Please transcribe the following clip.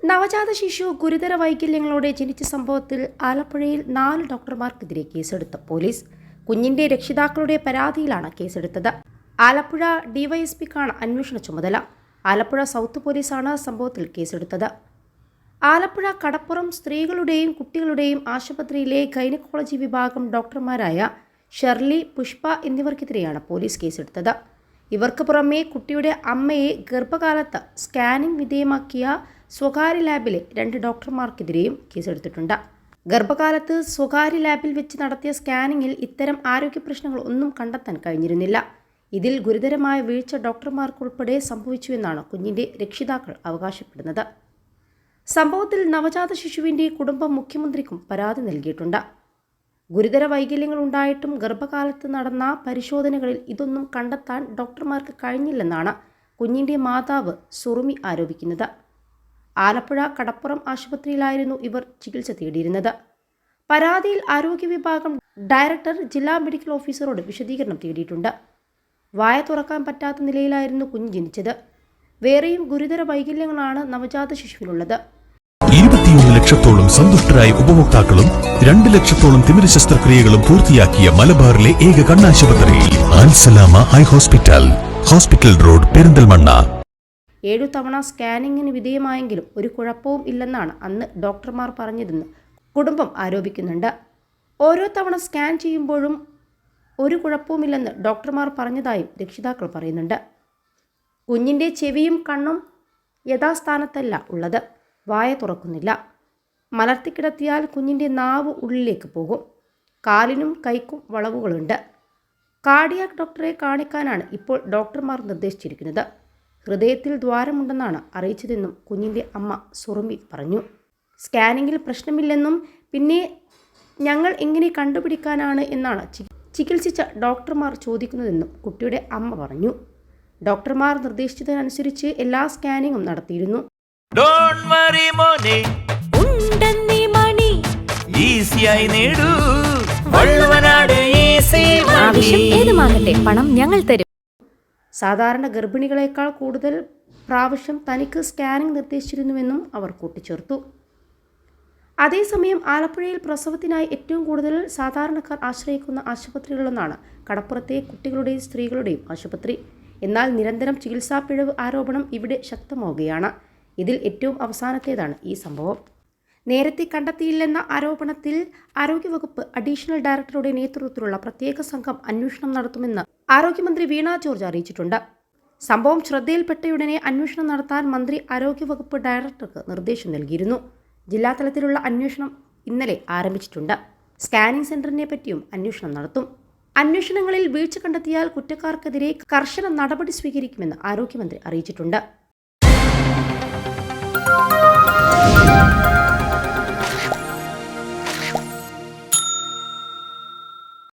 നവജാത ശിശു ഗുരുതര വൈകല്യങ്ങളോടെ ജനിച്ച സംഭവത്തിൽ ആലപ്പുഴയിൽ 4 ഡോക്ടർമാർക്കെതിരെ കേസെടുത്ത പോലീസ്. കുഞ്ഞിന്റെ രക്ഷിതാക്കളുടെ പരാതിയിലാണ് കേസെടുത്തത്. ആലപ്പുഴ ഡിവൈഎസ്പിക്കാണ് അന്വേഷണ ചുമതല. ആലപ്പുഴ സൗത്ത് പോലീസാണ് സംഭവത്തിൽ കേസെടുത്തത്. ആലപ്പുഴ കടപ്പുറം സ്ത്രീകളുടെയും കുട്ടികളുടെയും ആശുപത്രിയിലെ ഗൈനക്കോളജി വിഭാഗം ഡോക്ടർമാരായ ഷെർലി, പുഷ്പ എന്നിവർക്കെതിരെയാണ് പോലീസ് കേസെടുത്തത്. ഇവർക്ക് പുറമെ കുട്ടിയുടെ അമ്മയെ ഗർഭകാലത്ത് സ്കാനിംഗ് വിധേയമാക്കിയ സ്വകാര്യ ലാബിലെ 2 ഡോക്ടർമാർക്കെതിരെയും കേസെടുത്തിട്ടുണ്ട്. ഗർഭകാലത്ത് സ്വകാര്യ ലാബിൽ വെച്ച് നടത്തിയ സ്കാനിങ്ങിൽ ഇത്തരം ആരോഗ്യ പ്രശ്നങ്ങൾ ഒന്നും കണ്ടെത്താൻ കഴിഞ്ഞിരുന്നില്ല. ഇതിൽ ഗുരുതരമായ വീഴ്ച ഡോക്ടർമാർക്കുൾപ്പെടെ സംഭവിച്ചുവെന്നാണ് കുഞ്ഞിന്റെ രക്ഷിതാക്കൾ അവകാശപ്പെടുന്നത്. സംഭവത്തിൽ നവജാത ശിശുവിന്റെ കുടുംബം മുഖ്യമന്ത്രിക്കും പരാതി നൽകിയിട്ടുണ്ട്. ഗുരുതര വൈകല്യങ്ങൾ ഉണ്ടായിട്ടും ഗർഭകാലത്ത് നടന്ന പരിശോധനകളിൽ ഇതൊന്നും കണ്ടെത്താൻ ഡോക്ടർമാർക്ക് കഴിഞ്ഞില്ലെന്നാണ് കുഞ്ഞിന്റെ മാതാവ് സുറുമി ആരോപിക്കുന്നത്. ആലപ്പുഴ കടപ്പുറം ആശുപത്രിയിലായിരുന്നു ഇവർ ചികിത്സ തേടിയിരുന്നത്. പരാതിയിൽ ആരോഗ്യ വിഭാഗം ഡയറക്ടർ ജില്ലാ മെഡിക്കൽ ഓഫീസറോട് വിശദീകരണം തേടിയിട്ടുണ്ട്. വായ തുറക്കാൻ പറ്റാത്ത നിലയിലായിരുന്നു കുഞ്ഞ് ജനിച്ചത്. വേറെയും ഗുരുതര വൈകല്യങ്ങളാണ് നവജാത ശിശുവിനുള്ളത്. 21 ലക്ഷത്തോളം സന്തുഷ്ടരായ ഉപഭോക്താക്കളും 2 ലക്ഷത്തോളം തിമിര ശസ്ത്രക്രിയകളും പൂർത്തിയാക്കിയ മലബാറിലെ ഏക കണ്ണാശുപത്രി Al Salama high hospital, hospital road, Perinthalmanna. 7 തവണ സ്കാനിങ്ങിന് വിധേയമായെങ്കിലും ഒരു കുഴപ്പവും ഇല്ലെന്നാണ് അന്ന് ഡോക്ടർമാർ പറഞ്ഞതെന്ന് കുടുംബം ആരോപിക്കുന്നുണ്ട്. ഓരോ തവണ സ്കാൻ ചെയ്യുമ്പോഴും ഒരു കുഴപ്പവുമില്ലെന്ന് ഡോക്ടർമാർ പറഞ്ഞതായും രക്ഷിതാക്കൾ പറയുന്നുണ്ട്. കുഞ്ഞിൻ്റെ ചെവിയും കണ്ണും യഥാസ്ഥാനത്തല്ല ഉള്ളത്. വായ തുറക്കുന്നില്ല. മലർത്തിക്കിടത്തിയാൽ കുഞ്ഞിൻ്റെ നാവ് ഉള്ളിലേക്ക് പോകും. കാലിനും കൈക്കും വളവുകളുണ്ട്. കാർഡിയാക് ഡോക്ടറെ കാണിക്കാനാണ് ഇപ്പോൾ ഡോക്ടർമാർ നിർദ്ദേശിച്ചിരിക്കുന്നത്. ഹൃദയത്തിൽ ദ്വാരമുണ്ടെന്നാണ് അറിയിച്ചതെന്നും കുഞ്ഞിൻ്റെ അമ്മ സുറുമി പറഞ്ഞു. സ്കാനിങ്ങിൽ പ്രശ്നമില്ലെന്നും പിന്നെ ഞങ്ങൾ എങ്ങനെ കണ്ടുപിടിക്കാനാണ് എന്നാണ് ചികിത്സിച്ച ഡോക്ടർമാർ ചോദിക്കുന്നതെന്നും കുട്ടിയുടെ അമ്മ പറഞ്ഞു. ഡോക്ടർമാർ നിർദ്ദേശിച്ചതനുസരിച്ച് എല്ലാ സ്കാനിങ്ങും നടത്തിയിരുന്നു. പണം ഞങ്ങൾ തരും. സാധാരണ ഗർഭിണികളെക്കാൾ കൂടുതൽ പ്രാവശ്യം തനിക്ക് സ്കാനിംഗ് നിർദ്ദേശിച്ചിരുന്നുവെന്നും അവർ കൂട്ടിച്ചേർത്തു. അതേസമയം ആലപ്പുഴയിൽ പ്രസവത്തിനായി ഏറ്റവും കൂടുതൽ സാധാരണക്കാർ ആശ്രയിക്കുന്ന ആശുപത്രികളൊന്നാണ് കടപ്പുറത്തെ കുട്ടികളുടെയും സ്ത്രീകളുടെയും ആശുപത്രി. എന്നാൽ നിരന്തരം ചികിത്സാ പിഴവ് ആരോപണം ഇവിടെ ശക്തമാവുകയാണ്. ഇതിൽ ഏറ്റവും അവസാനത്തേതാണ് ഈ സംഭവം. നേരത്തെ കണ്ടെത്തിയില്ലെന്ന ആരോപണത്തിൽ ആരോഗ്യവകുപ്പ് അഡീഷണൽ ഡയറക്ടറുടെ നേതൃത്വത്തിലുള്ള പ്രത്യേക സംഘം അന്വേഷണം നടത്തുമെന്ന് ആരോഗ്യമന്ത്രി വീണ ജോർജ് അറിയിച്ചിട്ടുണ്ട്. സംഭവം ശ്രദ്ധയിൽപ്പെട്ടയുടനെ അന്വേഷണം നടത്താൻ മന്ത്രി ആരോഗ്യവകുപ്പ് ഡയറക്ടർക്ക് നിർദ്ദേശം നൽകിയിരുന്നു. ജില്ലാതലത്തിലുള്ള അന്വേഷണം ഇന്നലെ ആരംഭിച്ചിട്ടുണ്ട്. സ്കാനിംഗ് സെന്ററിനെ പറ്റിയും അന്വേഷണം നടത്തും. അന്വേഷണങ്ങളിൽ വീഴ്ച കണ്ടെത്തിയാൽ കുറ്റക്കാർക്കെതിരെ കർശന നടപടി സ്വീകരിക്കുമെന്ന് ആരോഗ്യമന്ത്രി അറിയിച്ചിട്ടുണ്ട്.